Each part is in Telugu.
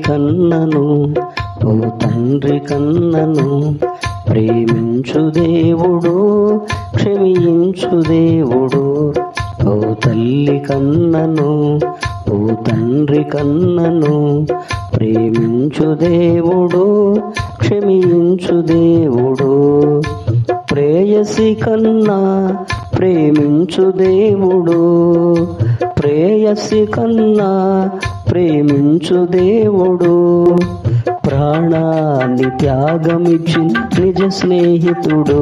కన్నను, ఓ తండ్రి కన్నను. ప్రేమించు దేవుడు, క్షమించు దేవుడు, ఓ తల్లి కన్నను, ఓ తండ్రి కన్నను. ప్రేమించు దేవుడు, క్షమించు దేవుడు. ప్రేయసి కన్నా ప్రేమించు దేవుడు, ప్రేయసి కన్నా ప్రేమించు దేవుడు. ప్రాణాన్ని త్యాగమిచ్చి నిజ స్నేహితుడు,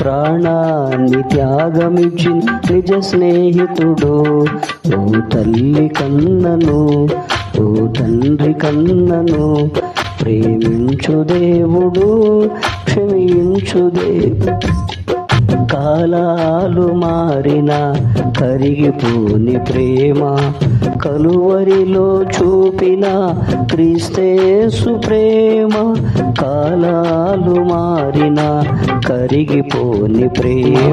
ప్రాణాన్ని త్యాగమిచ్చి నిజ స్నేహితుడు. ఓ తల్లి కన్నను, ఓ తండ్రి కన్నను. ప్రేమించు దేవుడు, క్షమించు దేవుడు. కాలాలు మారిన కరిగిపోని ప్రేమ, కలువరిలో చూపిన క్రీస్తేసు ప్రేమ. కాలాలు మారిన కరిగిపోని ప్రేమ,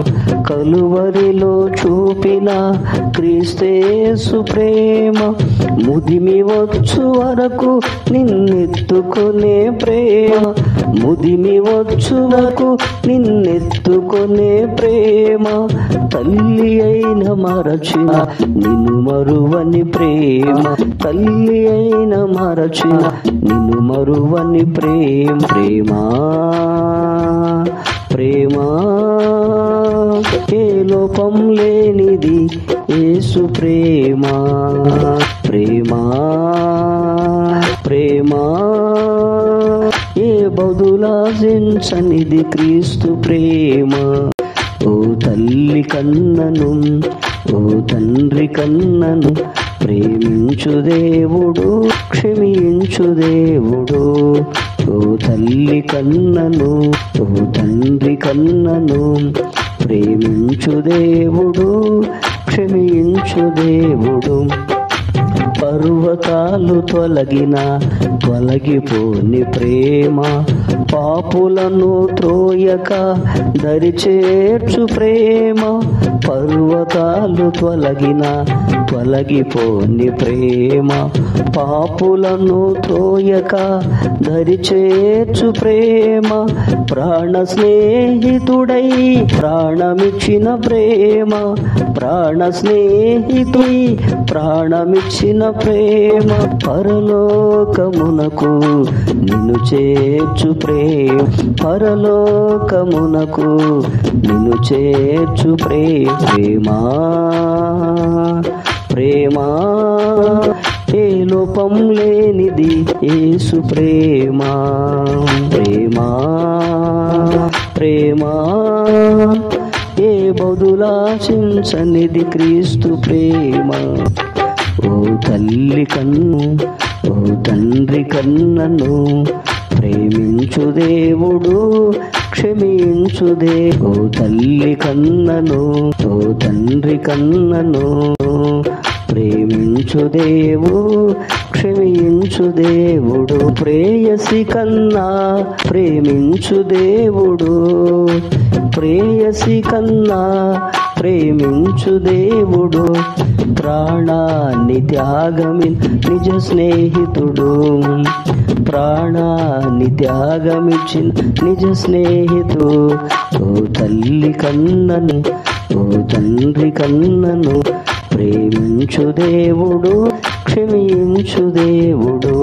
కలువరిలో చూపిన క్రీస్తేసు ప్రేమ. ముదిమి వచ్చు వరకు నిన్నెత్తుకునే ప్రేమ, ముదిమి వచ్చు వరకు నిన్నెత్తుకునే ప్రేమ. తల్లి అయిన మరచిన నిన్ను మరువని ప్రేమ, తల్లి అయిన మరచిన నిన్ను మరువని ప్రేమ. ప్రేమ ప్రేమ ఏ లోపం లేనిది యేసు ప్రేమ. ప్రేమ ప్రేమ ఏ బదులాశించనిది క్రీస్తు ప్రేమ. ఓ తల్లి కన్నను, ఓ తండ్రి కన్నను. ప్రేమించు దేవుడు, క్షమించు దేవుడు, ఓ తల్లి కన్నను, ఓ తండ్రి కన్నను. ప్రేమించు దేవుడు, క్షమించు దేవుడు. పర్వతాలు తొలగిపోని ప్రేమ, పాపులను త్రోయక దరిచేర్చు ప్రేమ. పర్వతాలు తొలగిపోని ప్రేమ, పాపులను త్రోయక దరిచేర్చు ప్రేమ. ప్రాణ స్నేహితుడై ప్రాణమిచ్చిన ప్రేమ, ప్రాణ స్నేహితుడై ప్రాణమిచ్చిన ప్రేమ. పరలోకమునకు నిన్ను చేర్చు ప్రేమ, పరలోకమునకు నిన్ను చేర్చు ప్రేమ. ప్రేమ ఏ లోపం లేనిది యేసు ప్రేమ. ప్రేమ ప్రేమ ఏ బదులాశించనిది క్రీస్తు ప్రేమ. ఓ తల్లి కన్ను, ఓ తండ్రి కన్నను. ప్రేమించు దేవుడు, క్షమించు దేవుడు. ఓ తల్లి కన్నను, ఓ తండ్రి కన్నను. ప్రేమించు దేవుడు, క్షమించు దేవుడు. ప్రేయసి కన్నా ప్రేమించు దేవుడు, ప్రేయసి కన్నా ప్రేమించు దేవుడు. ప్రాణాన్ని త్యాగమి నిజ స్నేహితుడు, ప్రాణాన్ని త్యాగమిచ్చిన నిజ స్నేహితుడు. ఓ తల్లి కన్నను, ఓ తండ్రి కన్నను. ప్రేమించు దేవుడు, క్షమించు దేవుడు.